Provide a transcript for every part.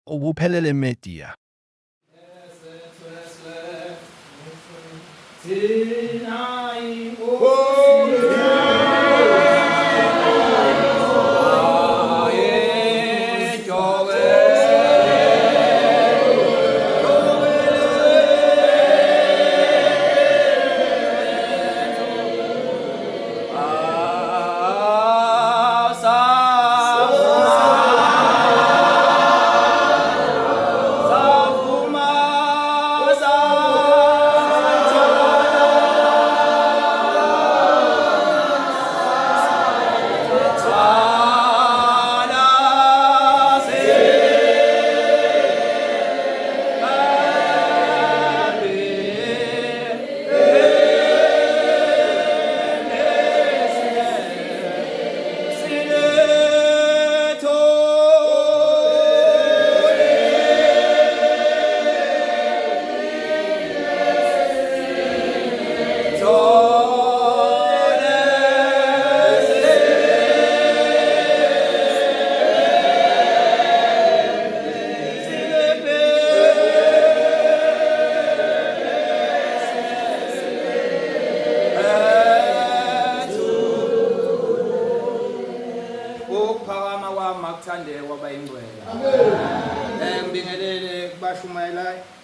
ubuphelele media.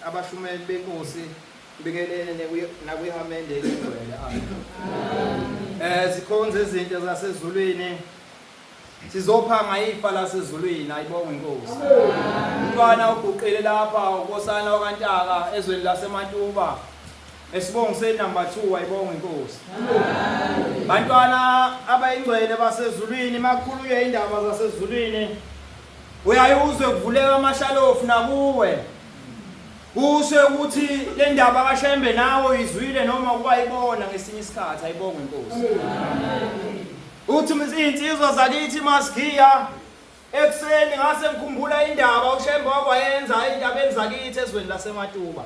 Abashumeli benkosi bingelene nakwihamende elingcwele zikhonze izinto zasezulwini sizophanga ifa lasezulwini ayibonge inkosi umntwana uguqile lapha unkosana wakantaka ezweni laseMantuba esibongiseni number 2 ayibonge inkosi bantwana abayingcwele basezulwini makhuluye indaba zasezulwini uyayuzwe kuvuleka amashalofu nakuwe kusho ukuthi le ndaba kaShembe nawe izwile noma kubayibona ngesinye isikhathi ayibonge inkosi uthi izinsizwa zakithi masikhiya ekseni ngase ngikhumbula indaba uShembe wakwayenza indabeni zakithi ezweni laseMatuba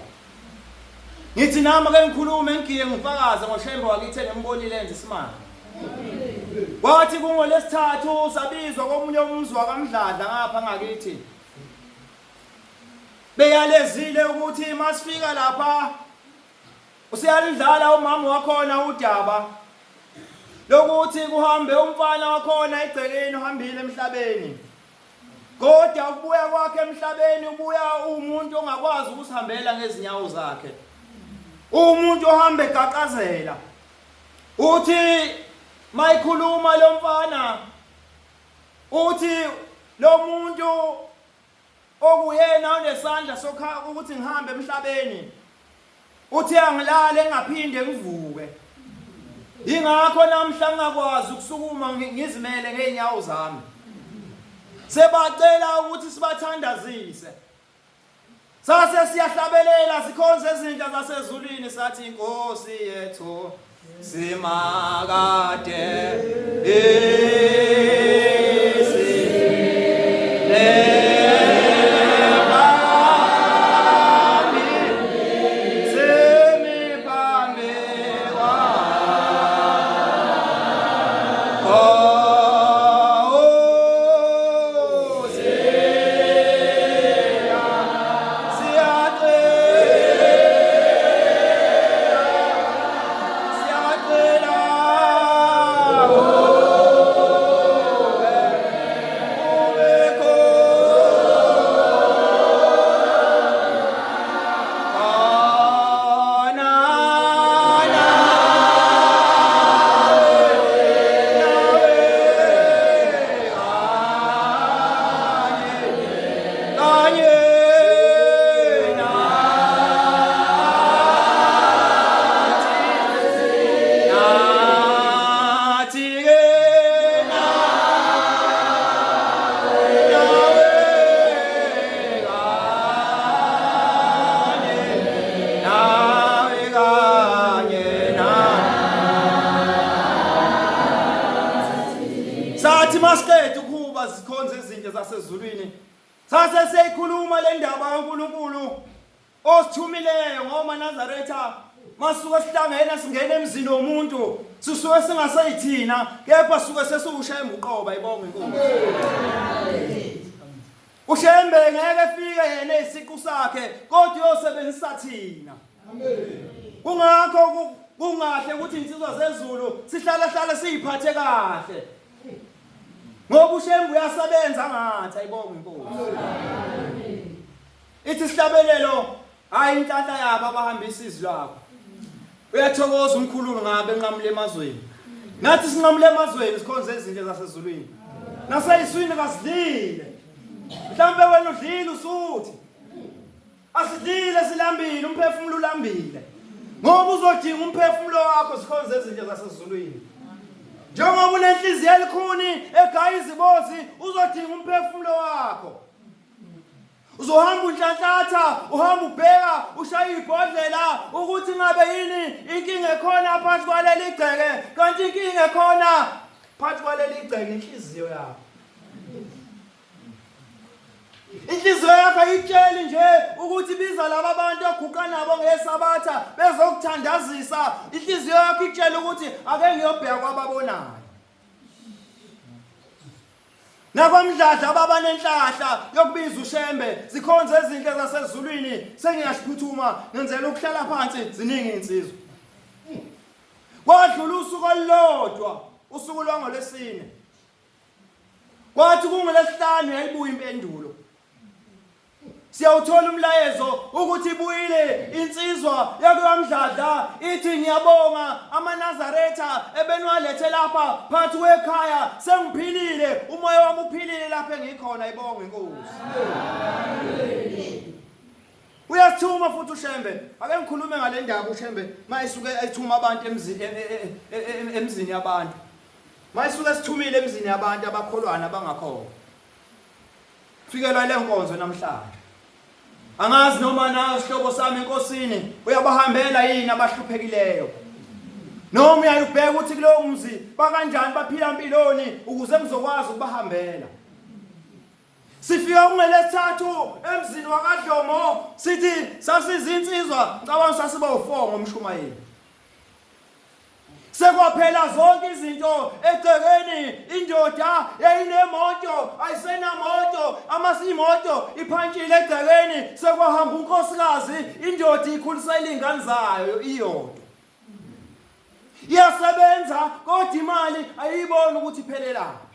ngithi nami ake ngikhulume ngigiye ngifakaze ngoShembe wakithi engembonile enze isimanga wathi kungolesithathu sabizwa komunye umzi wakaMdladla ngapha ngakithi beyalezile ukuthi masifika lapha usiyalidlala umama wakhona udaba lokuthi kuhambe umfana wakhona egcekeni uhambile emhlabeni kodwa ukubuya kwakhe emhlabeni ubuya umuntu ongakwazi ukusihambela ngezinyawo zakhe umuntu ohamba egaqazela uthi mayikhuluma lo mfana uthi lo muntu okuyena unesandla sokha ukuthi ngihambe emhlabeni uthi angilale engaphinde ngivuke ingakho namhla ngakwazi ukusukuma ngizimele ngeenyawo zami sebacela ukuthi sibathandazise sase siyahlabelela sikhonze izinto zasezulwini sathi inkosi yethu simakade sathi masiqede ukuba zikhonze izinto zasezulwini sase seyikhuluma le ndaba kaNkulunkulu osithumileyo ngoma Nazaretha masuka sihlangene singene emzini womuntu sisuke singasayithina kepha suke sesiwuShembe uqoba ibonge inkosi uShembe ngeke efike yena isiqu sakhe kodwa uyosebenzisa thina. Amen. Kungakho kungahle ukuthi insizwa zezulu sihlala siyiphathe kahle. Ngoba uShembe uyasebenza ngathi ayibonga inkosi. Ithi sihlabelelo hayi inhlanhla yabo abahambisa izwi lakho. Uyathokoza umkhululo ngabe enqamule emazweni. Nathi sinqamule emazweni sikhonze izinto zasezulwini. Naseyiswini kasidlile. Mhlambe wena udlile usuthi. Asidlile silambile umphefumulo ulambile. Ngoba uzodinga umphefumulo wakho sikhonze izinto zasezulwini. Njengoba unenhliziyo elikhuni egaya izibozi uzodinga umphefumulo wakho. Uzohamba unhlanhlatha, uhamba ubheka, ushaya ibhodlela ukuthi ngabe yini inkinga ekhona phakathi kwaleli igceke, kanti inkinga ekhona phakathi kwaleli igceke inhliziyo yakho. Inhliziyo yakho ayitsheli nje ukuthi biza laba bantu oguqa nabo ngesabatha bezokuthandazisa. Inhliziyo yakho itshela ukuthi ake ngiyobheka kwababonayo. Nakwamdladla ababa nenhlahla yokubiza uShembe sikhonze izinto zasezulwini sengiyashiphuthuma ngenzela ukuhlala phansi ziningi insizwe. Kwadlula usuku olulodwa usuku lwangolesine. Kwathi kungolesihlanu yayibuya impendulo. Siyawuthola umlayezo ukuthi ibuyile insizwa yakwamdladla ithi ngiyabonga amaNazaretha ebenwalethe lapha phakathi kwekhaya sengiphilile umoya wami uphilile lapha engikhona ayibonga inkosi. Uyathuma futhi uShembe ake ngikhulume ngale ndaba uShembe mayisuke ethuma abantu emzini yabantu. Mayisuke sithumile emzini yabantu abakholwana bangakho. Fikela le nkonzo namhlanje. Angazi noma nawe sihlobo sami enkosini uyabahambela yini abahluphekileyo. Noma uyayibheka ukuthi kulo mzi bakanjani baphila impiloni ukuze ngizokwazi ukubahambela. Sifika kungelesithathu emzini wakaDlomo sithi sasizinsizwa cabanga sasiba u4 ngomshumayeli. Sekwaphela zonke izinto egcekeni indoda yayinemoto ayisenamoto amasimoto iphantshile egcekeni sekwahamba unkosikazi indoda ikhulisela izingane zayo iyodwa. Iyasebenza kodwa imali ayiboni ukuthi iphelelaphi.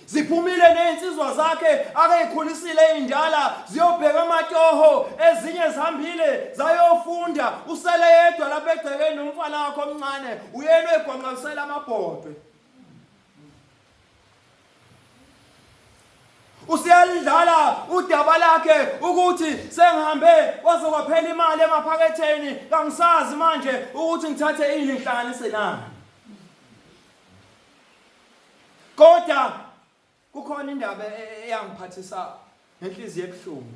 Ziphumile nezinsizwa zakhe akayikhulisile indala ziyobheka amatoho ezinye zihambile zayofunda usele yedwa lapha egcekeni nomfana wakhe omncane uyena egwanqalisela amabhodwe. Usiyalidlala udaba lakhe ukuthi sengihambe kwaze kwaphela imali emaphaketheni kangisazi manje ukuthi ngithathe ini ngihlanganise nani. Kodwa kukhona indaba eyangiphathisa ngenhliziyo ebuhlungu.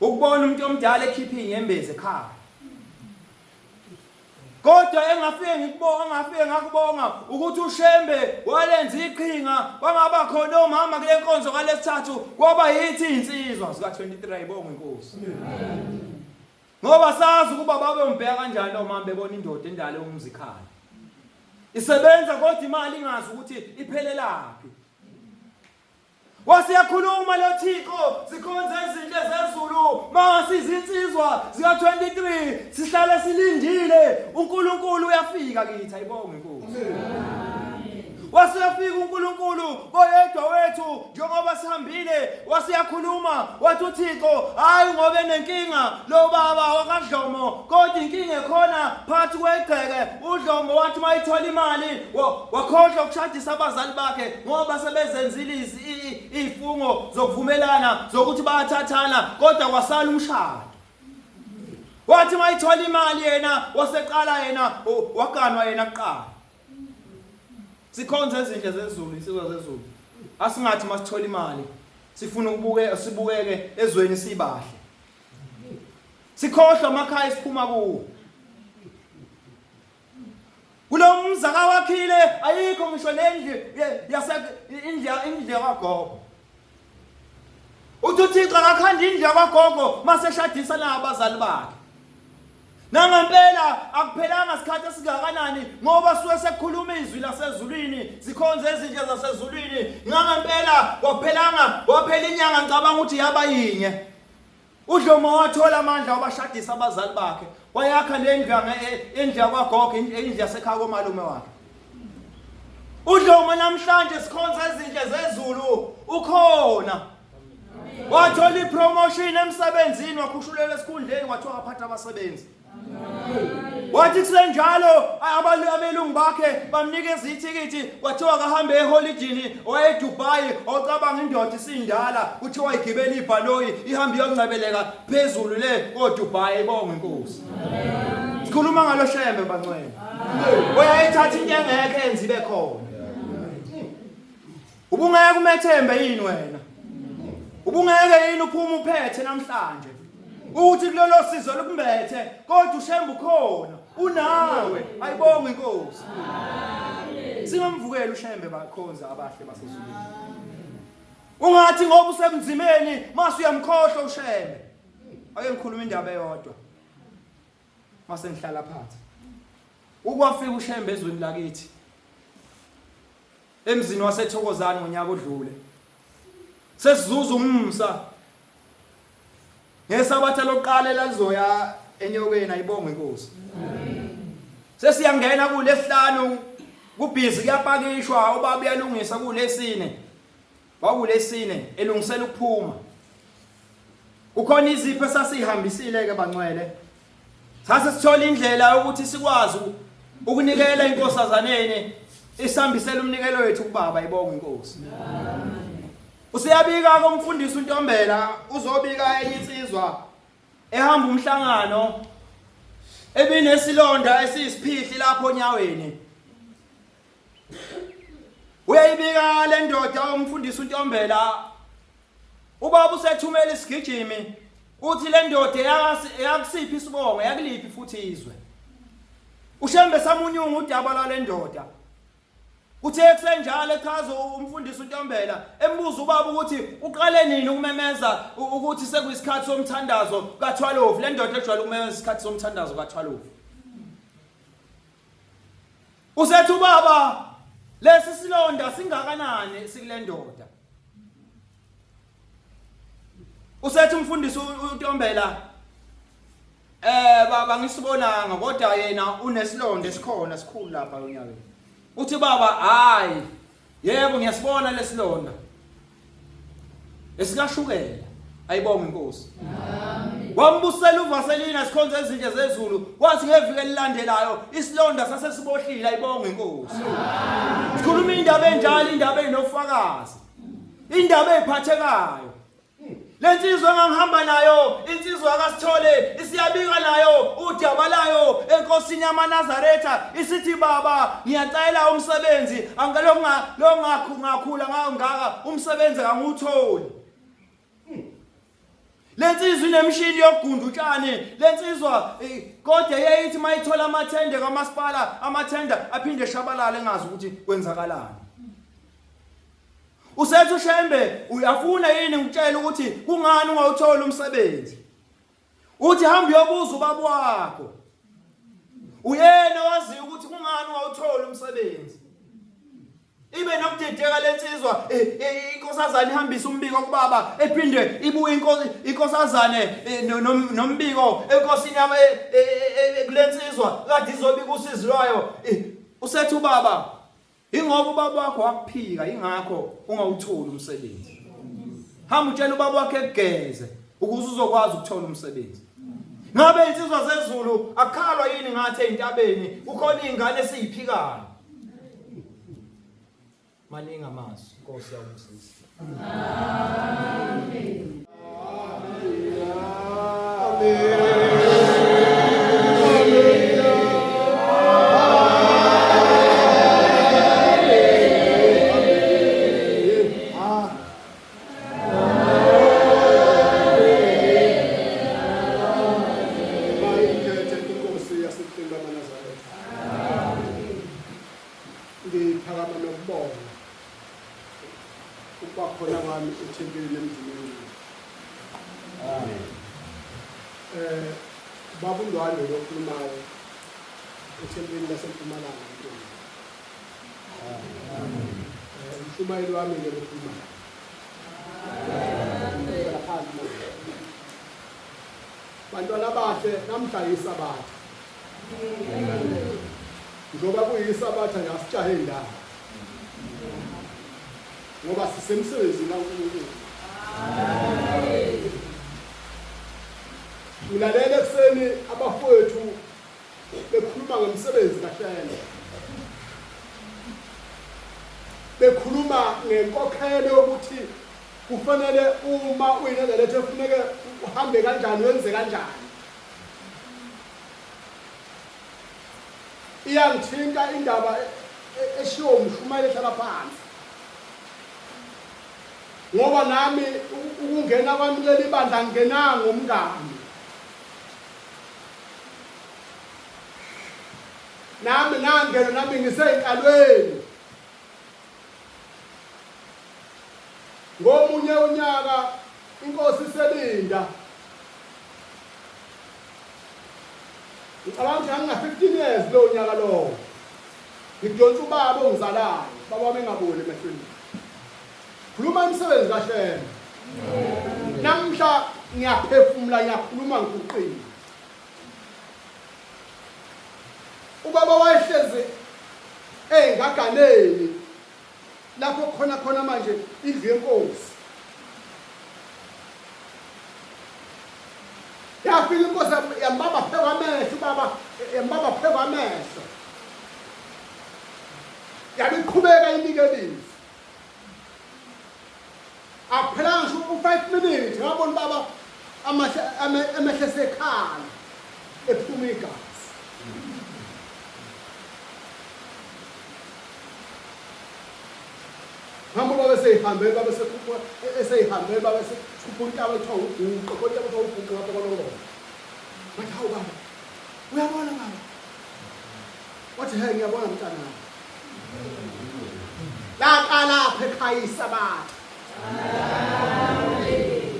Ukubona umuntu omdala ekhipha inyembezi ekhaya. Kodwa engafike ngakubonga ukuthi uShembe walenza iqhinga bangaba khona omama kule nkonzo kalesithathu kwaba yithi insizwa zika 23 ayibonga inkosi. Ngoba sazi ukuba babe umbheka kanjani omama bebona indoda endala yomuzi ekhaya. Isebenza kodwa imali ingazi ukuthi iphelelaphi. Wasiyakhuluma lo Thixo sikhonza izinto zezulu masizinsizwa zika 23 sihlala silindile uNkulunkulu uyafika kithi ayibonga inkosi. Wasiyafika uNkulunkulu boyedwa wethu njengoba sihambile wasiyakhuluma wathi uThixo hayi ngoba enenkinga lo baba wakaDlomo kodwa inkinga ekhona phakathi kwegceke. uDlomo wathi mayithola imali wakhohlwa ukushadisa abazali bakhe ngoba sebezenzile izifungo zokuvumelana zokuthi bayathathana kodwa kwasala umshado. Wathi mayithola imali yena waseqala yena waganwa yena kuqala. Sikhonza izinto zezulu insizwa zezulu. Asingathi masithola imali sifuna sibukeke ezweni sibahle. Sikhohlwa amakhaya siphuma kuwo. Kulo mzi akawakhile ayikho ngisho nendlu indlu kagogo. Uthi uThixo akakhanda indlu kagogo maseshadisa nabazali bakhe. Nangempela akuphelanga isikhathi esingakanani ngoba suke sekukhuluma izwi lasezulwini sikhonze izinto zasezulwini. Nangempela kwaphelanga waphela inyanga ngicabanga ukuthi yaba yinye. uDlomo wathola amandla wabashadisa abazali bakhe wayakha indlu yakwaGogo indlu yasekhaya komalume wakhe. uDlomo namhlanje sikhonza izinto zezulu ukhona. Wathola ipromotion emsebenzini wakhushulelwa esikhundleni kwathiwa aphatha abasebenzi. Wathi kusenjalo abelungu bakhe bamnikeza ithikithi kwathiwa kahambe eholidini oye eDubai ocabanga indoda isindala uthiwa igibela ibhaloyi ihambe yoncebeleka phezulu le koDubai ibonga inkosi. Sikhuluma ngalo shembe bancwele. Uyayithatha into engeke enze ibe khona. Ubungeke umethembe yini wena? Ubungeke yini uphuma uphethe namhlanje? Uthi kulelo sizo lokumbethe kodwa ushembe ukhona unawe ayibonga inkosi. Singamvukela ushembe bakhonza abahle basezulwini. Ungathi ngoba usemzimeni mase uyamkhohlwa ushembe. Ake ngikhuluma indaba eyodwa. Mase ngihlala phansi. Ukwafika ushembe ezweni lakithi. Emzini waseThokozani ngonyaka odlule. Sesizuza umsa. Ngesabatha lokuqala lalizoya enyokweni ayibonga inkosi. Sesiyangena kulesihlanu kubhizi kuyapakishwa ubaba uyalungisa kulesine. Wakulesine elungisela ukuphuma. Kukhona izipho esasihambisile ke bancwele. Sase sithola indlela ukuthi sikwazi ukunikela inkosazaneni isambisela umnikelo wethu kubaba ayibonga inkosi. Usiyabika komfundisi uNtombela uzobika enye insizwa ehamba umhlangano ebinesilonda esisiphihli lapho onyaweni. Uyayibika le ndoda umfundisi uNtombela ubaba usethumela isigijimi uthi le ndoda yakusiphi isibongo yakuliphi futhi izwe. Ushembe samunyungu udaba la le ndoda. Uthe kusenjalo echaza umfundisi uNtombela embuza ubaba ukuthi uqale nini ukumemeza ukuthi sekuyisikhathi somthandazo kaThwalovu. Le ndoda ejwayele ukumemeza isikhathi somthandazo kaThwalovu. Usethi ubaba lesi silonda singakanani sikule ndoda. Usethi umfundisi uNtombela baba ngisibonanga kodwa yena unesilonda esikhona sikhulu lapha onyaweni. Uthi baba hayi yebo ngiyasibona lesilonda esikashukela ayibonga inkosi. Amen. Wambusela uVaselina sikhonza izinto zezulu wathi ngeviki elilandelayo isilonda sasesibohlile ayibonga inkosi. Amen. Sikhuluma indaba enjalo indaba enofakazi indaba eziphathekayo. Lensizwe engihamba nayo insizwe yakasithole isiyabika nayo udaba layo enkosini yamaNazaretha isithi baba ngiyacela umsebenzi ngakhula ngaka umsebenzi angutholi. Lensizwe inemshini yokugunda utshani lensizwa kodwa yayithi mayithola amathende kamasipala amathenda aphinde shabalala engazi ukuthi kwenzakalani. Usethi ushembe uyafuna yini ngitshela ukuthi kungani ungawuthola umsebenzi? Uthi hamba uyobuza ubaba wakho. Uyena wazi ukuthi kungani ungawuthola umsebenzi. Ibe nokudideka lensizwa inkosazana ihambisa umbiko kubaba ephinde ibuye inkosazane nombiko enkosini yami kulensizwa kade izobika usizi lwayo. Usethi ubaba ingoba ubaba wakho wakuphika ingakho ungawutholi umsebenzi. Hamba utshela ubaba wakhe egeze ukuze uzokwazi ukuthola umsebenzi. Ngabe insizwa zezulu akhalwa yini ngathi entabeni kukhona izingane esiziphikayo. Maningi amazwi Nkosi yawumsisi. Amen. Amen. babundwane lokhulumayo ethempelini laseMpumalanga Ntombi. Umshumayeli wami lokhulumayo. Bantwana bahle namhla yisabatha. Njoba kuyisabatha yasijahe indaba. Ngoba sisemsebenzini kaNkulunkulu. Ulalela ekseni abafowethu bekhuluma ngomsebenzi kaHlelo. Bekhuluma ngenkokhelo yokuthi kufanele uma uyinendelethe efuneke uhambe kanjani wenze kanjani. Iyangithinta indaba eshiwo umshumayeli ehlala phansi. Ngoba nami ukungena kwami leli bandla ngingena ngomngane. Nami nangena nami ngiseyinkalweni. Ngomunye unyaka inkosi iselinda. Ngicabanga ukuthi ngina 15 years lo nyaka lo. Ngidonsa ubaba ongizalayo, baba wami engaboni emehlweni. Khuluma umsebenzi kaHlelo. Namhla ngiyaphefumula ngiyakhuluma ngikuqina. Ubaba wayehlezi engaganeni lapho khona manje indlu yenkosi. Yafika inkosi yambaba pheka amehlo ubaba yambaba pheka amehlo. Yabiqhubeka inikelizi. Aphelanga nje u5 minutes ngabona baba amehlo esekhala ephuma igazi. Hambo baba seyihambe baba sekhupha eseyihambe baba sekhupha intaba ethiwa uguqo kodwa bathiwa uguqo ngapha kwaloko. Bathi hawu baba uyabona baba. Wathi hey ngiyabona mntana. Laqala apha ekhaya isabatha.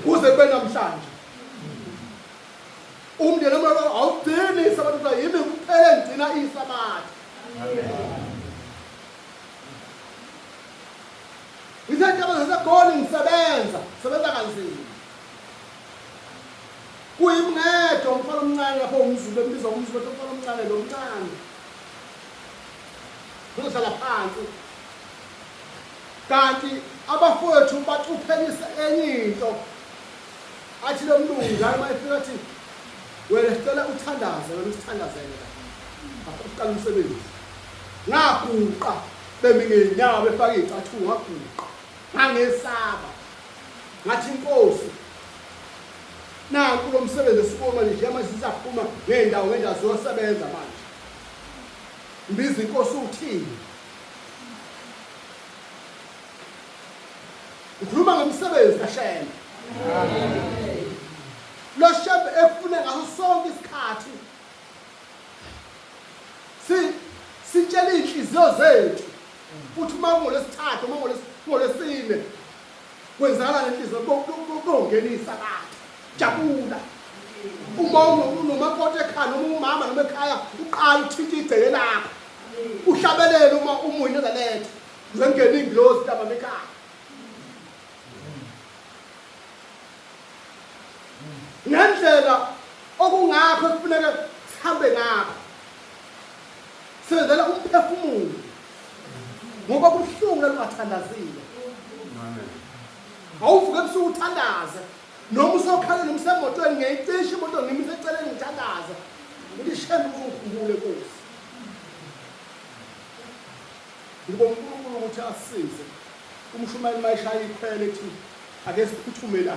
Kuze kube namhlanje. Umndeni wami awudini isabatha yimi kuphela ngicina isabatha. Ngithatha abazegoli ngisebenza kanzima. Kuyimngedo umfana omncane lapho umZulu embiza umZulu umfana omncane lo mncane. Kuhlala phansi. Kanti abafowethu bacuphelisa enye into. Athi lo mlungu hayi mayifika athi wena sicela uthandaze wena usithandazele la. Akuqala umsebenzi. Ngaguqa bemi ngenyawo befaka icathu ngaguqa. Ngangesaba. Ngathi inkosi nanku lo msebenzi esibona nje manje sizaphuma ngendawo zosebenza manje. Mbiza inkosi uthini? Ukhuluma ngomsebenzi kaHlelo. Lo shebe efune ngaso sonke isikhathi. Sitshela inhliziyo zethu. Futhi uma ngolesithathu uma ngolesine kwenzakala lenhliziyo kongenisa kahle. Jabula. Uma unomakoti ekhaya noma umama noma ekhaya uqala uthinta igceke lakho. Uhlabelele uma umunye ezalethe. Ngengena inglozi taba ekhaya. Ngendlela okungakho kufuneka sihambe ngakho. Senzela umphefumulo. Ngoba kubuhlungu lungathandazile. Amen. Awuvuke ebusuku uthandaze. Noma usokhala nomsemotweni ngeyicisha imoto ngimisa eceleni ngithandaza. Ngithi shembe ukukhumbule Nkosi. Ngibonga uNkulunkulu ukuthi asisize. Umshumayeli mayishaya ikhwele ethi ake siphuthume la.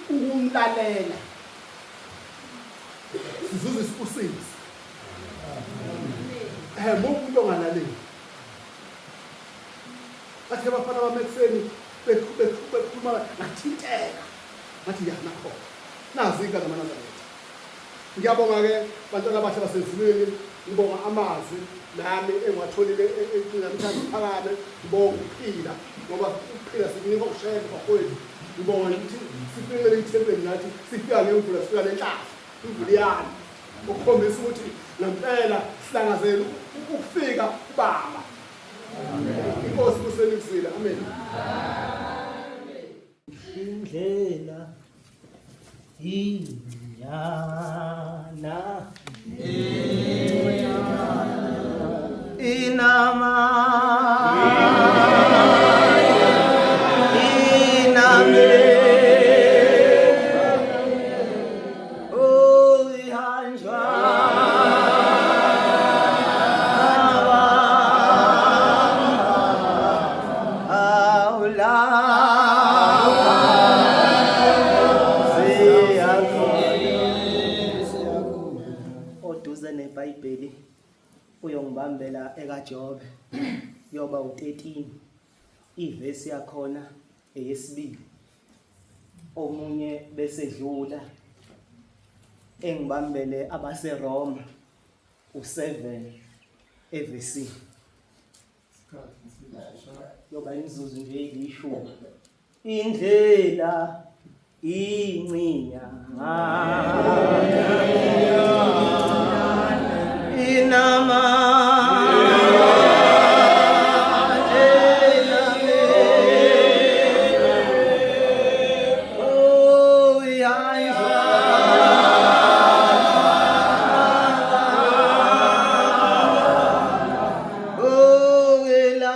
Ukumlalela. Sizuze isibusisi. Umuntu ongalaleli. Bathi abafana bamekuseni bekhuluma ngathinteka. Bathi ya nakho. Nazi inka zamanazareth. Ngiyabonga ke bantwana basha basezulwini, ngibonga amazwi nami engiwatholile namhlanje phakade, ngibonga ukuphila ngoba ukuphila sikunika ukushayela kwethu. Ngibonga ukuthi siphile ithempeli nathi sifika ngemvula sifika nenhlaba. uVuliyani ukukhombisa ukuthi ngempela sihlangazela ukufika kuBaba. Inkosi kusenikuzile. Amen. Indlela inyana inama iname oh ihanjwa neBhayibheli uyongibambela ekaJobe yoba u13 ivesi yakhona eyesibili omunye bese dlula engibambele abaseRoma u7 evesi yoba imizuzu nje ilishumi indlela incinya inama oh ihanjwa oh ela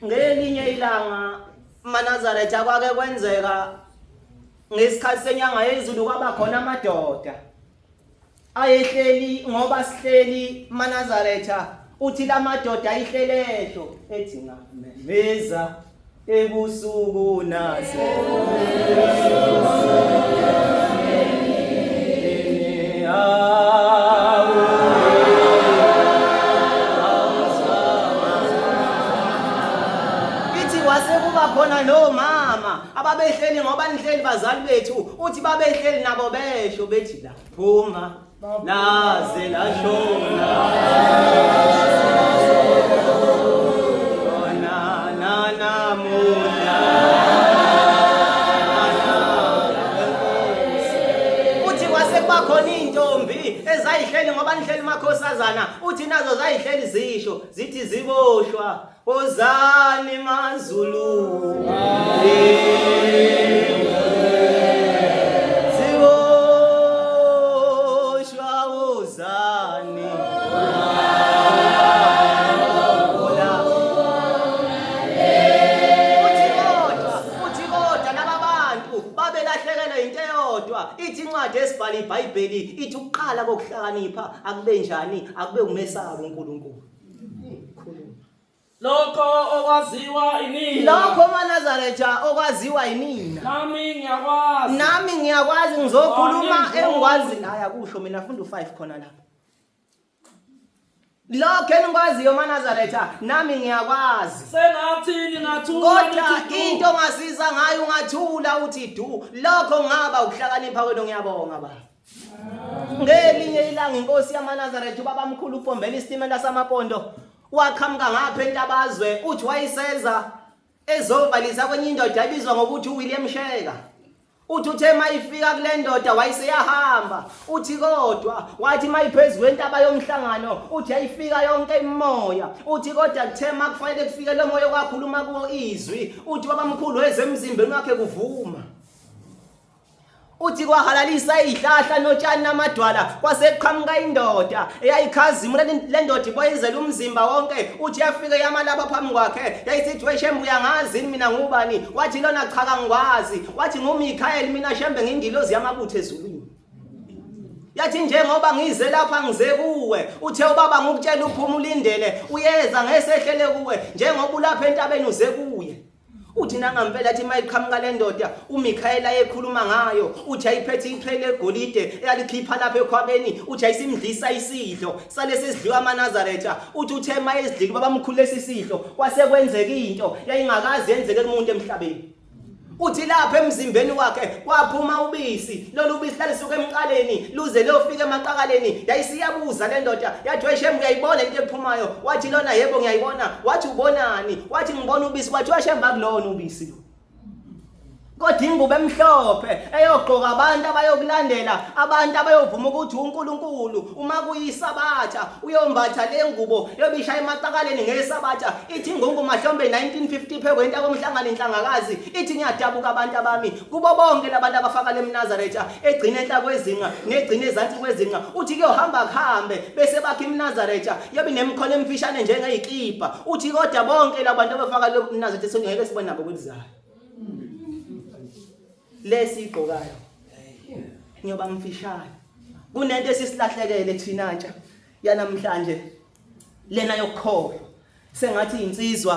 ngelinye ilanga Nazareth akwake kwenzeka ngesikhathi senyanga yezulu kwaba khona amadoda ayehleli ngoba sihleli Nazareth uthi la madoda ayihlelehlo ethi ngamemeza ebusuku nase khona no mama ababehleli ngoba nihleli bazali bethu uthi babehleli nabo besho bethi la phuma naze lashona na namuhla uthi kwase kuba khona intombi ezayihleli ngoba nihleli makhosazana uthi nazo zayihleli zisho zithi ziboshwa ozani mazulu ziboshwa ozani uthi kodwa laba bantu babelahlekelwa into eyodwa ithi incwadi esibhala iBhayibheli ithi ukuqala kokuhlakanipha akube njani akube umesaba uNkulunkulu lokho okwaziwa yini lokho Nazareth okwaziwa yini nami ngiyakwazi ngizokhuluma engikwazi haya kusho mina funda u5 khona lapha lokho engikwaziyo Nazareth nami ngiyakwazi sengathi ngingathula kodwa into ongasiza ngayo ungathula uthi du lokho ngaba ukuhlakanipha kwenu ngiyabonga baba ngelinye ilanga inkosi yaManazareth ubaba mkhulu uPombela isitimela samapondo wakhamka ngapha entabazwe uthi wayiseza ezovalisa kwenye indoda ebizwa ngokuthi uWilliam Sheka uthi uthe mayifika kule ndoda wayeseyahamba uthi kodwa wathi mayiphezulu kwentaba yomhlangano uthi ayifika yonke imoya uthi kodwa kuthe makufanele kufike lo moya kwakhuluma kuwo izwi uthi baba mkhulu wezemzimbeni wakhe kuvuma uthi kwahalalisa izihlahla notshani namadwala kwasekuqhamuka indoda eyayikhazimula le ndoda iboyizela umzimba wonke uthi yafike yamalapha phambi kwakhe yayisithi weshembe uyangazi mina ngubani wathi lona cha kangikwazi wathi nguMichael mina shembe ngindilozi yamabutho ezulwini yathi njengoba ngize lapha ngize kuwe uthe ubaba ngukutshela uphuma ulindele uyeza ngesehlele kuwe njengoba ulapha entabeni uze kuye uthi nangempela athi mayiqhamuka le ndoda uMichael ayekhuluma ngayo uthi ayiphethe iqhele egolide eyalikhipha lapha ekhwabeni uthi ayisimdlisa isidlo sale sesidliwa Nazareth uthi uthe mayezidliki baba mkhulu lesisidlo kwase kwenzeka into yayingakazi yenzeke kumuntu emhlabeni uthi lapha emzimbeni wakhe kwaphuma ubisi lolu bisi lalisuka emqaleni luze lofika emaqakaleni yayisiyabuza le ndoda yathi weshembu uyayibona into ephumayo wathi lona yebo ngiyayibona wathi ubonani wathi ngibona ubisi wathi weshembu akulona ubisi lo kodwa ingubo emhlophe eyogqoka abantu abayokulandela abantu abayovuma ukuthi uNkulunkulu uma kuyisabatha uyombatha le ngubo yobisha emaqakaleni ngesabatha ithi ingungu mahlombe 1950 phekwenta komhlangano inhlangakazi ithi ngiyadabuka abantu abami kubo bonke labantu abafaka leMnazaretha egcina enhla kwezinqa negcina ezansi kwezinqa uthi kuyohamba kuhambe bese bakhe iMnazaretha yobe nemkhono emfishane njengeyikipa uthi kodwa bonke labantu abafaka leMnazaretha sengeke sibone nabo kulizayo lesigqokayo ngiyoba ngifishane kunento esisilahlekele thina ntsha yanamhlanje lena yokukhohlwa sengathi insizwa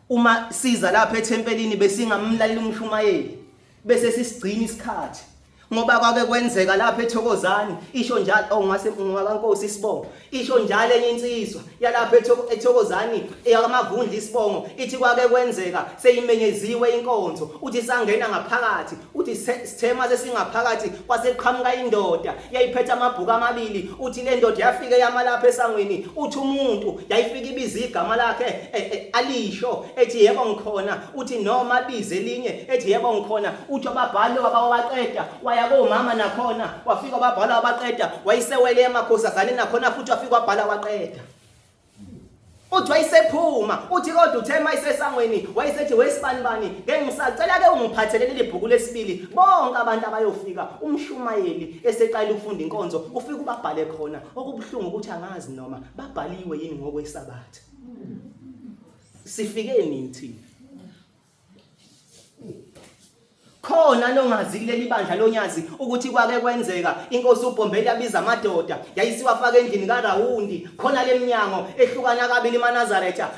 uma siza lapha ethempelini besingamlalela umshumayeli bese sisigcina isikhathi ngoba kwake kwenzeka lapha eThokozani isho njalo ongase ngakaNkosi Sibongo isho njalo enye insizwa yalapha eThokozani eyakamavundla Isibongo ithi kwake kwenzeka seyimenyeziwe inkonzo uthi sangena ngaphakathi uthi sithema sesingaphakathi kwaseqhamuka indoda yayiphethe amabhuku amabili uthi le ndoda yafike yama lapha esangweni uthi umuntu yayifika ibiza igama lakhe alisho ethi yebo ngikhona uthi noma bize elinye ethi yebo ngikhona uthi ababhali abawaqeda yabo mama nakhona wafika babhala abaqeda wayisewele emakhosazane nakhona futhi wafika wabhala waqeda uthi wayisephuma uthi kodwa uthema isesangweni wayisethi wesibanibani ngeke ngisacela ke ungiphathelele lebhuku lesibili bonke abantu abayofika umshumayeli eseqala ukufunda inkonzo ufika ubabhale khona okubhlungu ukuthi angazi noma babhaliwe yini ngokwesabatha sifike nini thina khona nongazi kuleli bandla lonyazi ukuthi kwake kwenzeka inkosi uBhombeli yabiza amadoda yayisiwafaka endlini kaRawundi khona leminyango ehlukana kabili eMnazaretha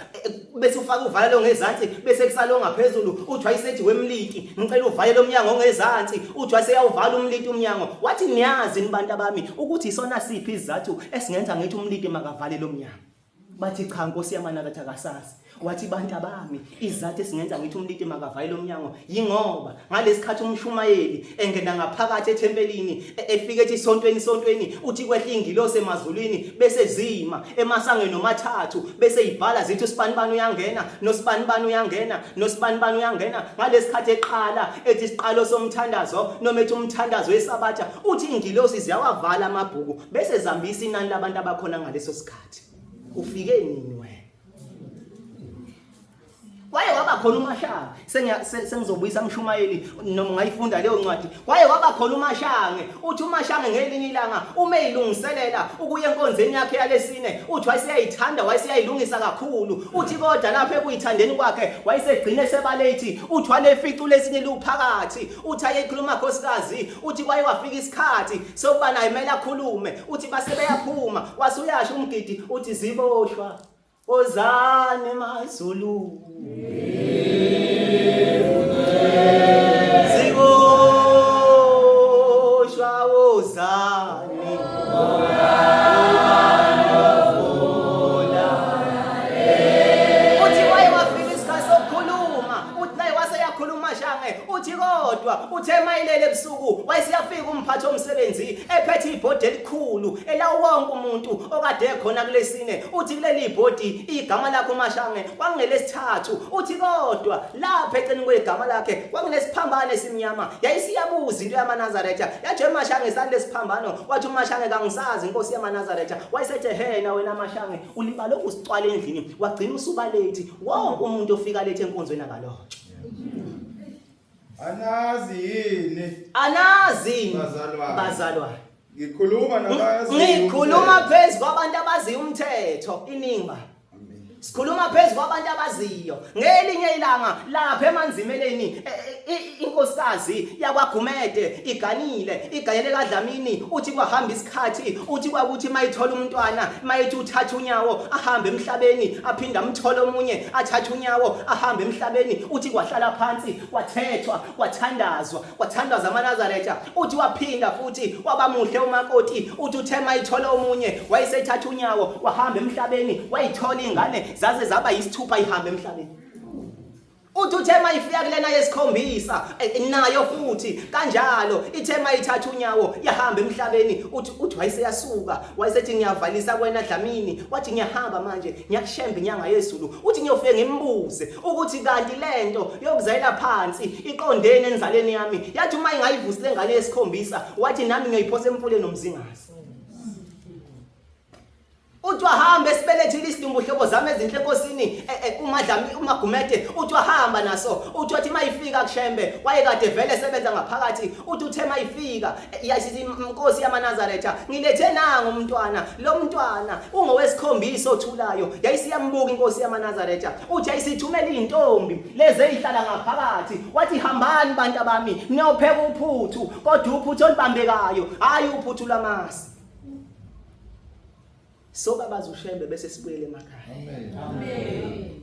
bese ufaka uvalelo ngezansi bese kusalo ngaphezulu uthi wayisethi wemliki ngicela uvalelo umnyango ngezansi uthi waseyawuvala umliti umnyango wathi niyazi nibantu abami ukuthi isona siphi izathu esingenza ngithi umliti makavale lo mnyango bathi cha Nkosi yaMnazaretha kasazi wathi bantu abami izathu esingenza ngithi umliti makavale lo mnyango yingoba ngalesikhathi umshumayeli engena ngaphakathi ethempelini efike ethi isontweni uthi kwehla ingilosi emazulwini bese zima emasangweni nomathathu bese ibhala zithi usibanibani uyangena nosibanibani uyangena nosibanibani uyangena ngalesikhathi eqala ethi isiqalo somthandazo noma ethi umthandazo wesabatha uthi ingilosi ziyawavala amabhuku bese zambisa inani labantu abakhona ngaleso sikhathi ufike nini wena kwaye waba khona uMashange sengizobuyisa umshumayeli noma ngayifunda leyo ncwadi kwaye waba khona uMashange uthi uMashange ngelinye ilanga uma eyilungiselela ukuya enkonzweni yakhe yalesine uthi wayeseyayithanda wayeseyayilungisa kakhulu uthi kodwa lapha ekuyithandeni kwakhe wayesegcina sebalethi uthi walefica lesinye luphakathi uthi ayekhuluma nkosikazi uthi kwaye wafika isikhathi sokuba naye kumele akhulume uthi base beyaphuma wasuyasho umgidi uthi ziboshwa ozane mazulu ziboshwa ozane uthi waye wafika isikhathi sokukhuluma uthi naye waseyakhuluma Mashange uthi kodwa uthe mayilele ebusuku wayesiyafika umphathi omsebenzi ephethe ibhodi elikhulu elawo wonke umuntu okade ekhona kulesine uthi kuleli ibhodi igama lakhe uMashange kwangelesithathu uthi kodwa lapha eceleni kwegama lakhe kwakunesiphambano esimnyama yayisiyabuza into yaMnazaretha yathi uMashange salesiphambano wathi uMashange kangisazi inkosi yaMnazaretha wayesethe he wena Mashange ulibalo usicwala endlini wagcina usubalethi wonke umuntu ofika lethe enkonzweni akalotsho anazi bazalwane ngikhuluma phezu kwabantu abaziyo umthetho iningi sikhuluma phezu kwabantu abaziyo ngelinye ilanga lapha emanzimeleni inkosikazi yakwaGumede iganyele kaDlamini uthi kwahamba isikhathi uthi kwakuthi mayithola umntwana mayithi uthatha unyawo ahambe emhlabeni aphinda amthola omunye athatha unyawo ahambe emhlabeni uthi kwahlala phansi kwathethwa kwathandazwa amaNazaretha uthi waphinda futhi wabamuhle umakoti uthi uthe mayithola omunye wayesethatha unyawo wahamba emhlabeni wayithola ingane zaze zaba yisithupha ihambe emhlabeni uthi uthema ifika kulena yesikhombisa nayo futhi kanjalo ithema ithatha unyawo yahamba emhlabeni uthi wayeseyasuka wayesethi ngiyavalisa kwena Dlamini wathi ngiyahamba manje ngiyakushemba inyanga yezulu uthi ngiyofike ngimbuze ukuthi kanti lento yokuzayela phansi iqondene enzaleni yami yathi uma ingayivusile ngane yesikhombisa wathi nami ngiyiphosa emfuleni nomzingazi uthi wahamba esibelethile isidumbu hlobo zami ezinhle enkosini uMagumede uthi wahamba naso uthi wathi mayifika kushembe wayekade vele sebenza ngaphakathi uthi uthe mayifika yasithi inkosi yamaNazaretha ngilethe nangu umntwana lo mntwana ungowesikhombisa othulayo yayisiyambuka inkosi yamaNazaretha uthi ayisithumela intombi lezi ezihlala ngaphakathi wathi hambani bantu bami niyopheka uphuthu kodwa uphuthu olibambekayo hayi uphuthu lamasi soba bazushembe bese sibuyele emakhaya. Amen.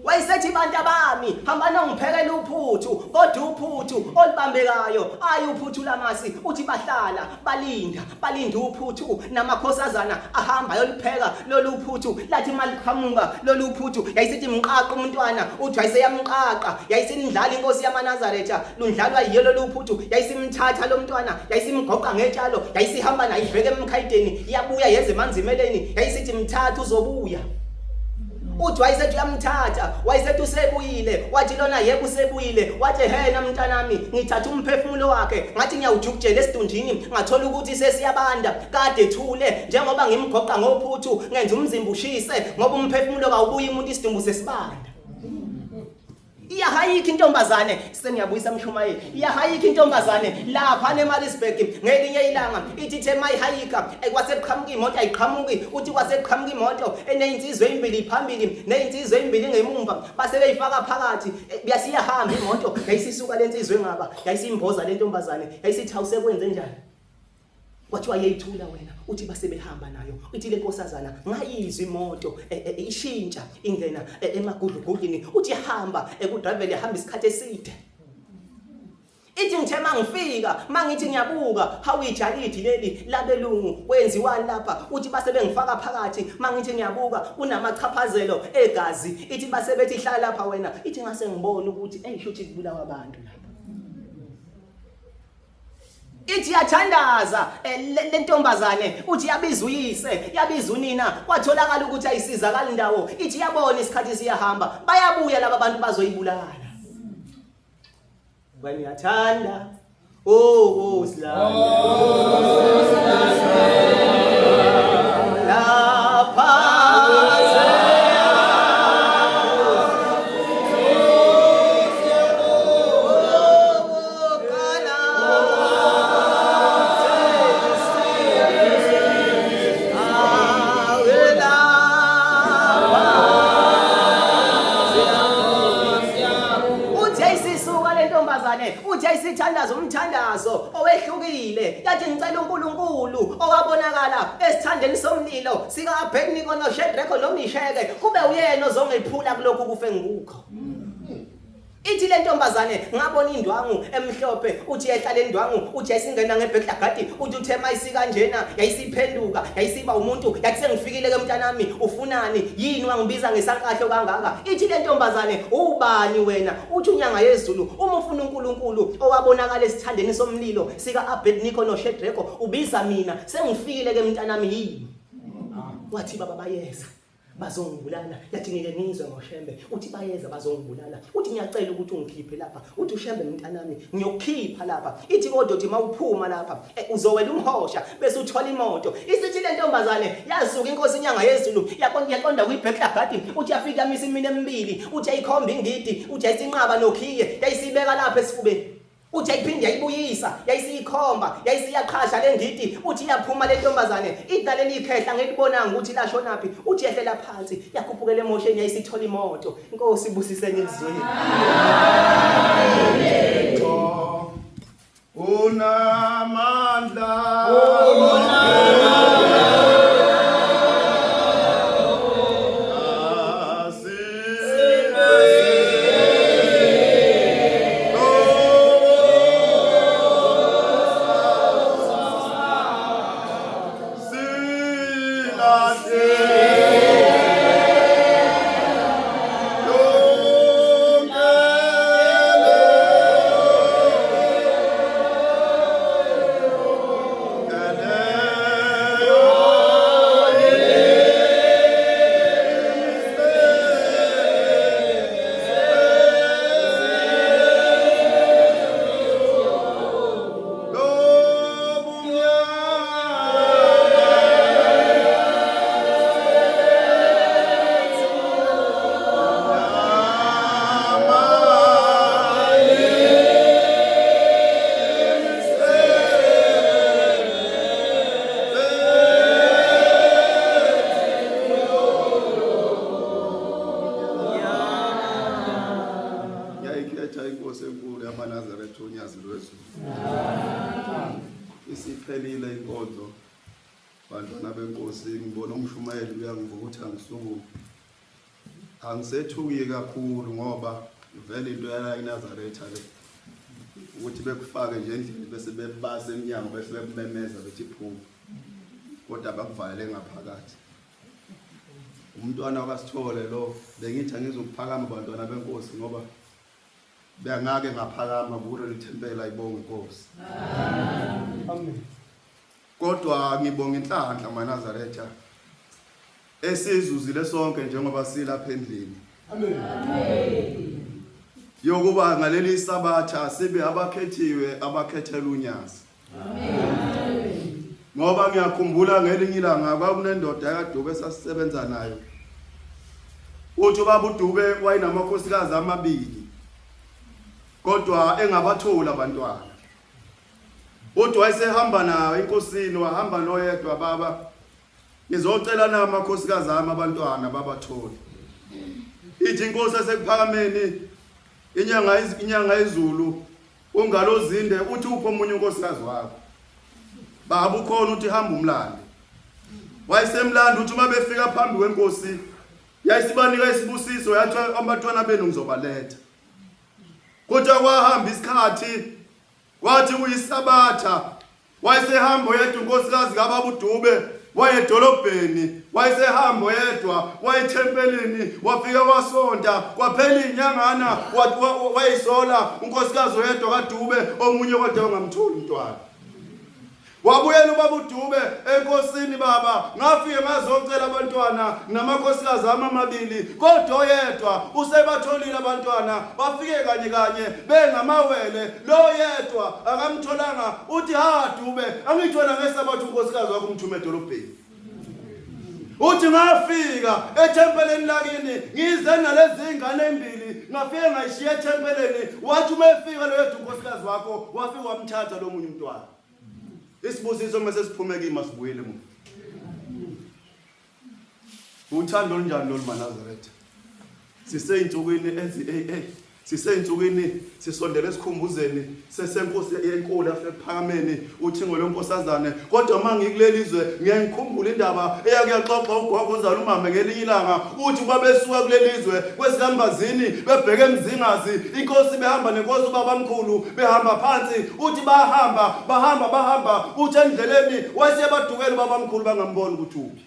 Wayesethi bantu bami hambana ngiphekele uphuthu kodwa uphuthu olibambekayo ayi uphuthu lamasi uthi bahlala balinda uphuthu namakhosazana ahamba yolipheka lolu phuthu lathi maliqhamuka lolu phuthu yayisithi mqaqa umntwana uthi wayeseyamqaqa yayisinidlala inkosi yamaNazaretha lundlalwa yiyo lolu phuthu yayisimthatha lo mntwana yayisimgoqa ngetshalo yayisihamba naye ibheke emkhayideni yabuya yeze emanzimeleni yayisithi mthatha uzobuya uthi wayesethi uyamthatha wayesethi usebuyile wathi lona yebo usebuyile wathi hena mntanami ngithatha umphefumulo wakhe ngathi ngiyawujukujela esidunjini ngathola ukuthi sesiyabanda kade ethule njengoba ngimgoqa ngophuthu ngenza umzimba ushise ngoba umphefumulo kawubuyi umuntu isidumbu sesibanda iyahayika intombazane sengiyabuyisa Mshumayeli iyahayika intombazane lapha neMaritzburg ngelinye ilanga ithi the mayihayika kwaseqhamuka imoto ayiqhamuki uthi kwaseqhamuka imoto eneyinsizwe ezimbili phambili neyinsizwe ezimbili ngemumva base beyifaka phakathi biyasiyahamba imoto yayisisuka lensizwe ngaba yayisimboza lentombazane yayisithi awusekwenze njani wathi wayeyithula wena uthi basebehamba nayo uthi lenkosazana ngayizwa imoto ishintsha ingena emagudlugudlini uthi hamba ekudriver ehamba isikhathi eside ithi ngithema ngifika mangithi ngiyabuka hawujalithi leli labelungu wenziwani lapha uthi base bengifaka phakathi mangithi ngiyabuka kunamachaphazelo egazi ithi base bethi hlala lapha wena ithi ngase ngibone ukuthi eyishuthi kubulawa abantu lapha ithi yathandaza lentombazane uthi yabiza uyise yabiza unina kwatholakala ukuthi ayisizakala indawo ithi yabona isikhathi siyahamba bayabuya laba bantu bazoyibulala wena uyathanda silala lapha sithandaza umthandazo owehlukile yathi ngicela uNkulunkulu owabonakala esithandeni somlilo sika Abednego noShadrach noMeshach kube uyena ozongephula kulokhu kufe ngikho ithi lentombazane ngabona indwangu emhlophe uthi yehlala endwangu uthi yayisingena ngebhekhlagadi uthi uthema isikanjena yayisiphenduka yayisiba umuntu yathi sengifikile ke mntanami ufunani yini wangibiza ngesankahlo kangaka ithi lentombazane ubani wena uthi unyanga yezulu uma ufuna uNkulunkulu owabonakala esithandeni somlilo sika Abednego noShadrach ubiza mina sengifikile ke mntanami yini wathi baba bayeza bazongibulala yathi ngike ngizwe ngoShembe uthi bayeza bazongibulala uthi ngiyacela ukuthi ungikhiphe lapha uthi uShembe mntanami ngiyokukhipha lapha ithi kodwa uthi mawuphuma lapha uzowela umhosha bese uthola imoto isithi lentombazane yasuka inkosi inyanga yezulu yaqonda kuyibhekhlagadi uthi yafika yamisa imini emibili uthi ayikhomba ingidi uthi ayisinqaba nokhiye yayisibeka lapha esifubeni uthi ayiphinde yayibuyisa yayisikhomba yayisiyaqhasha lengidi uthi yaphuma lentombazane idlaleli ikhehla ngelibonanga ukuthi lashonaphi uthi yehlela phansi yakhuphukela emosheni yayisithola imoto inkosi ibusisene elizweni unamandla isiphelile inkonzo bantwana benkosi ngibona umshumayeli uyangivuka ukuthi angisukume angisethuki kakhulu ngoba vele into yala iNazaretha le ukuthi bekufake nje endlini bese bebasa eminyango bese bememeza bethi phuma kodwa bakuvalele ngaphakathi umntwana kaSithole lo bengithi angizokuphakama bantwana benkosi ngoba bengake ngaphakama kulo lithempela ayibonge inkosi Amen. kodwa ngibonga inhlanhla maNazaretha esizuzile sonke njengoba silapha endlini Amen. yokuba ngaleli sabatha sibe abakhethiwe abakhethela unyazi ngoba ngiyakhumbula ngelinye ilanga kwakunendoda yaDube esasisebenza nayo uthi ubaba uDube wayinamakhosikazi amabili kodwa engabathola abantwana uthi wayesehamba nayo inkosini wahamba noyedwa baba ngizocela na amakhosikazi ami abantwana babathola ithi inkosi esekuphakameni inyanga ezulu ungalozinde uthi upho omunye unkosikazi wakho baba ukhona uthi hamba umlando wayesemlando uthi uma befika phambi kwenkosi yayisibanika isibusiso yathi abantwana benu ngizobaletha kodwa kwahamba isikhathi wathi kuyisabatha wayesehamba yedwa unkosikazi kaBaba uDube wayedolobheni wayesehamba yedwa wayethempelini wafika wasonta kwaphela inyangana wayisola unkosikazi oyedwa kaDube omunye kodwa ongamtholi umntwana wabuyela ubaba uDube enkosini baba ngafike ngazocela abantwana namakhosikazi amabili kodwa oyedwa usebatholile abantwana bafike kanye bengamawele lo yedwa akamtholanga uthi ha Dube angithola ngesabathu unkosikazi wakho umthume edolobheni uthi ngafika ethempeleni lakini ngize nalezi ngane embili ngafike ngayishiya ethempeleni wathi umefika lo yedwa unkosikazi wakho wafika wamthatha lo munye umntwana isibusiso mase siphume kimi sibuyele emuva uthando olunjani lo maNazaretha siseyinsukwini sisondele esikhumbuzeni sesenkosi yenkulu yasephakameni uthingo lenkosazane kodwa mangikuleliswe ngiyangikhumbula indaba eyakuyaxoxa ugogo ozala umama ngelinye ilanga uthi babesuka kulelizwe kwesikambazini bebheke emzingazi inkosi behamba nenkosi ubabamkhulu behamba phansi uthi bahamba uthi endleleni wayesebadukela ubabamkhulu bangamboni ukuthi uphi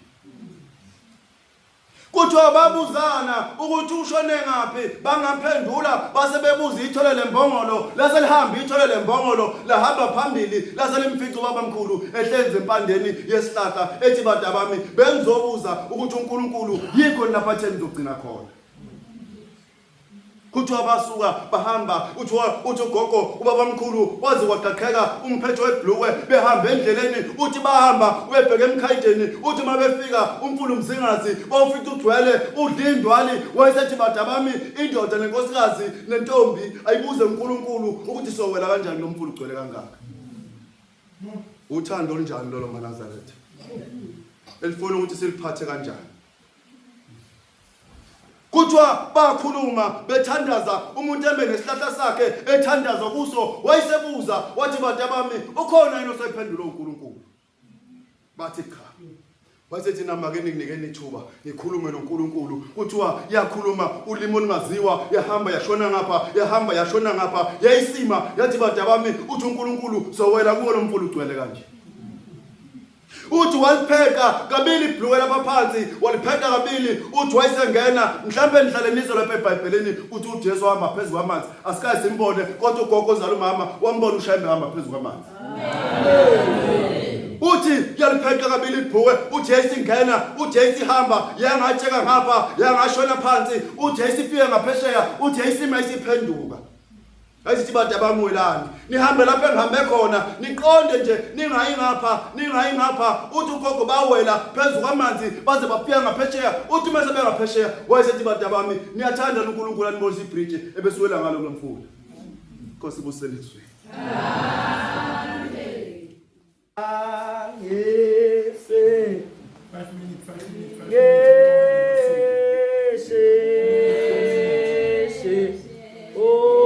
kuthiwa babuzana ukuthi ushone ngaphi bangamphendula base bebuza ithole lembongolo lase lihamba ithole lembongolo lahamba phambili lase limfica ubabamkhulu ehlenze empandeni yesihlahla ethi bada bami bengizobuza ukuthi uNkulunkulu yikho lapha ngizogcina khona kuthiwa basuka bahamba uthi ugogo ubabamkhulu waze waqhaqheka umphetho webhlukwe behamba endleleni uthi bahamba uyebheka emkhayideni uthi mabefika umfulu mzingazi bawufica ugcwele udlindwali wayesethi bada bami indoda nenkosikazi nentombi ayibuze uNkulunkulu ukuthi sowela kanjani lo mfulu ugcwele kangaka uthando olunjani lo maNazaretha elifuna ukuthi siliphathe kanjani kuthiwa bakhuluma bethandaza umuntu embe ngesihlahla sakhe ethandaza kuso wayesebuza wathi bada bami ukhona yini osephendula uNkulunkulu bathi cha basethi namake nginikeni ithuba ngikhulume noNkulunkulu kuthiwa yakhuluma ulimi olungaziwa yahamba yashona ngapha yayisima yathi bada bami uthi uNkulunkulu sowela kuwo lo mfulu ugcwele kanje uthi walipheka kabili ibhlukwe lapha phansi walipheka kabili uthi wayesengena mhlambe nihlale nizwe lapha eBhayibhelini uthi uJesu wahamba phezulu kwamanzi asikaze simbone kodwa ugogo ozala umama wambona ushayembe hamba phezulu kwamanzi uthi yalipheka kabili ibhlukwe uthi yayisingena uthi yayisihamba yangatsheka ngapha yangashona phansi uthi yayisifike ngaphesheya uthi yayisima yayisiphenduka ayisithi bada bamwelani nihambe lapha engihambe khona niqonde nje ningayi ngapha uthi ugogo bawela phezulu kwamanzi baze bafika ngaphesheya uthi mase bengaphesheya wayesethi bada bami niyathanda uNkulunkulu anibonisa ibridge ebesuwela ngalo kulomfula Nkosi buseliswe amen angese 5 minutes Oh,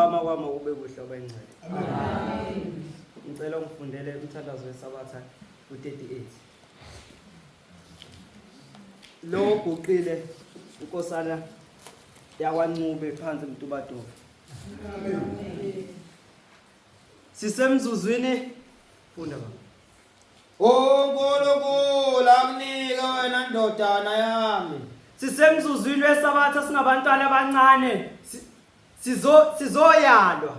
ukuphakama kwami kube kuhle obengcwele. Ngicela ungifundele umthandazo weSabatha u38. Lo uguqile unkosana yakwaNcube phansi mntubadovu. Sisemzuzwini funda baba. uNkulunkulu akunika wena ndodana yami. Sisemzuzwini weSabatha singabantwana abancane sizoyalwa.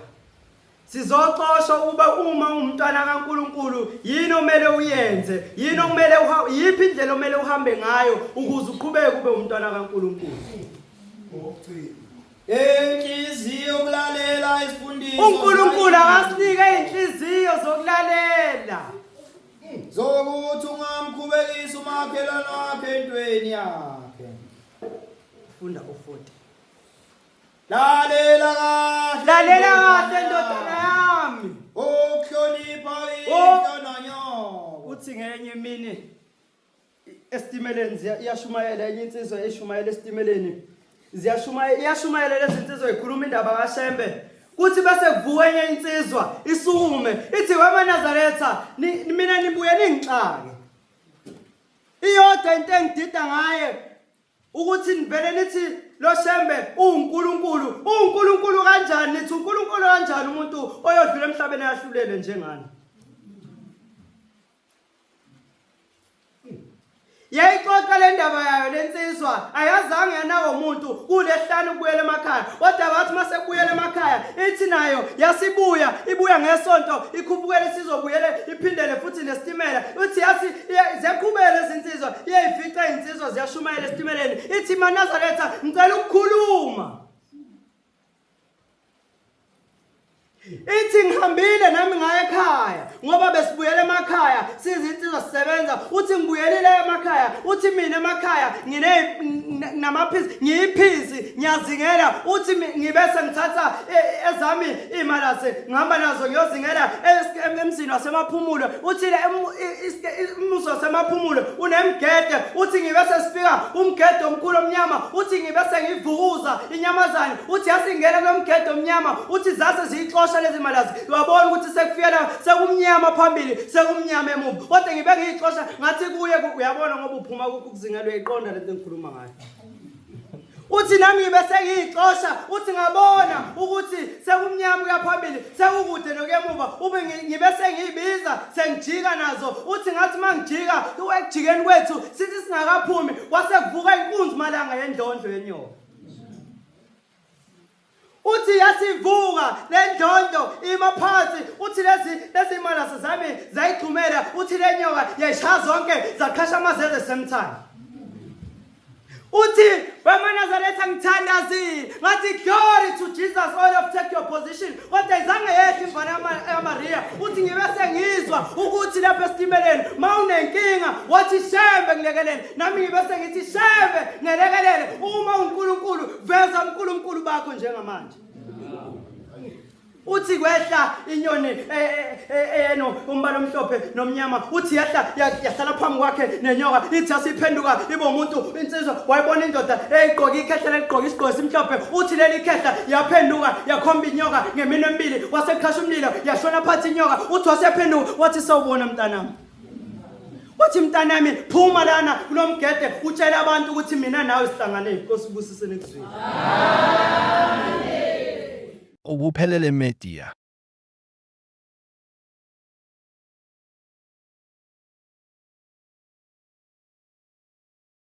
Sizoxoshwa uma umntwana kaNkulunkulu yini omele uyenze, yini omele yiphi indlela omele uhambe ngayo ukuze uqhubeke ube umntwana kaNkulunkulu. Inhliziyo ukulalela isifundiso. uNkulunkulu akasinike inhliziyo zokulalela. Zokuthi ungamkhubekisa umakhelwane wakhe entweni yakhe. Funda u40. Lalela kahle. Lalela kahle ndodana yami. Ukuhlonipha indodana nyoko. Uthi ngenye imini estimeleni iyashumayela enye insizwa eshumayela estimeleni. Iyashumayela lezi insizwa ikhuluma indaba kaShembe. Kuthi bese kuvuka enye insizwa isukume ithi weManazaretha mina nibuye ningixake. Iyodwa into engidida ngaye ukuthi nivele nithi lo Shembe uNkulunkulu kanjani nithi uNkulunkulu kanjani umuntu oyodlula emhlabeni ayahlulele njengani. Yayixoxa le ndaba yayo lensizwa ayazange yanawo umuntu kulehlanu ukubuyela emakhaya kodwa bathi mase kubuyela emakhaya ithi nayo ibuya ngesonto ikhuphukele sizobuyele iphindele futhi nestimela uthi yathi ziyakhubela izinsizwa iyayifica izinsizwa ziyashumayela estimeleni ithi Manazaretha ngicela ukukhuluma. Ithi ngihambile nami ngaya ekhaya ngoba besibuyele emakhaya sizinsizwa sisebenza uthi ngibuyelile emakhaya uthi mina emakhaya namaphisi ngiyiphisi ngiyazingela uthi ngibese ngithatha ezami imalase ngihamba nazo ngiyozingela emzini wasemaphumulo uthi umuzi wasemaphumulo unemgede uthi ngibese sifika umgede omkhulu omnyama uthi ngibese ngivukuza inyamazane uthi yasingena kulomgede omnyama uthi zase ziyixosha lezi malazi uyabona ukuthi sekufiyela sekumnyama phambili sekumnyama emuva kodwa ngibe ngiyixosha ngathi kuye uyabona ngoba uphuma ukuzingelwe iqonda lento engikhuluma ngayo. Uthi nami ngibe sengiyixosha uthi ngabona ukuthi sekumnyama kuyaphambili sekukude nokuyemuva ube ngibe sengiyibiza sengijika nazo uthi ngathi mangijika ekujikeni kwethu sithi singakaphumi kwase kuvuka inkunzi malanga yendondlo yenyoka. Uthi yasivuka lendondo ima phansi uthi lezi malase zami zayixhumela uthi lenyoka yayishaya zonke zaqhasha amazeze semthani. Uthi weManazaretha ngithandazile ngathi glory to Jesus all of take your position kodwa izange yehle imvana yaMaria uthi ngibe sengizwa ukuthi lapha estimeleni mawunenkinga wathi Shembe ngilekelele nami ngibe sengithi Shembe ngelekelele uma uNkulunkulu veza uNkulunkulu bakho njengamanje. Uthi kwehla inyoni eno umbala omhlophe nomnyama uthi yahlala phambi kwakhe nenyoka ithi asiphenduka ibe umuntu insizwa wayibona indoda eyigqoka ikhehla ligqoka isigqoko esimhlophe uthi leli khehla yaphenduka yakhomba inyoka ngemino emibili wasekhasha umlilo yashona phansi inyoka uthi wasephenduka wathi sawubona mntanami. Uthi mntanami phuma lana kulomgede utshela abantu ukuthi mina nawe sihlangane inkosi ubusisene kuzwini. Ubuphelele Media.